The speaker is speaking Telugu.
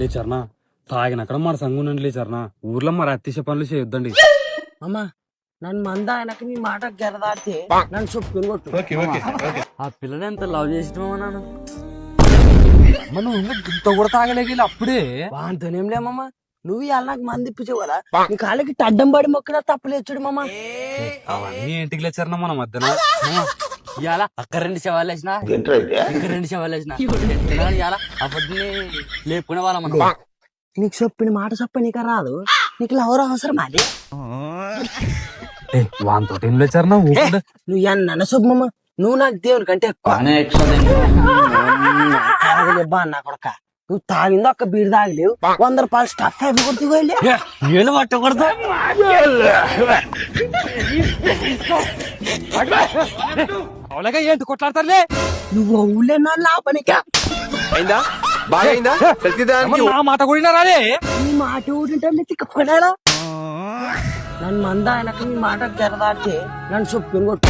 లేచర్నా తాగినక్కడ మన సంగునండి లేచర్నా ఊర్లో మరి అత్తిశ పనులు చేయొద్దండి. అమ్మా నన్ను మంద ఆయనకి నీ మాట గెరదాడితే నన్ను చొప్పుని కొట్టు. ఆ పిల్లని ఎంత లవ్ చేసినామా నాన్న. మనం ఇంత కూడా తాగలేక అప్పుడే వాంతోనేం లేమమ్మా, నువ్వు ఇవాళ నాకు మంది ఇప్పించావు కదా, నీ కాళ్ళకి అడ్డం పడి మొక్కడా తప్పులేచ్చాడు మామ. అవన్నీ ఇంటికి లేచర్నా మన మధ్యన. ఇవాళ అక్కడ 2 శవాలు వేసిన, ఇక్కడ 2 శవాలు వేసిన. ఇవాళ అప్పటిని లేపుకునే వాళ్ళం మనం. నీకు చెప్పిన మాట చెప్ప నీక రాదు, నీకు ఎవరు అవసరం అది. వాంతో ఏం లేచర్నా నువ్వు ఎన్న శుభమమ్మ, నువ్వు నాకు దేవుని కంటే బా నా కొడక. నువ్వు తాగిందో ఒక్క బీరు తాగలేవు, 100 రూపాయలు స్టఫ్ అవి కొడుతూ ఏళ్ళు పట్టకూడదు. అవలేగా ఏంటి కొట్లాడతారులే. నువ్వు ఊళ్ళే నా లాపనికా అయిందా బాగా అయిందా ప్రతిదానికి నా మాట కూడా రాలే. నీ మాట ఊడింటే తిక్కపడాలా. నన్ను మంద ఆయనకి నీ మాట గెరదాడితే నన్ను చొప్పుని కొట్టు.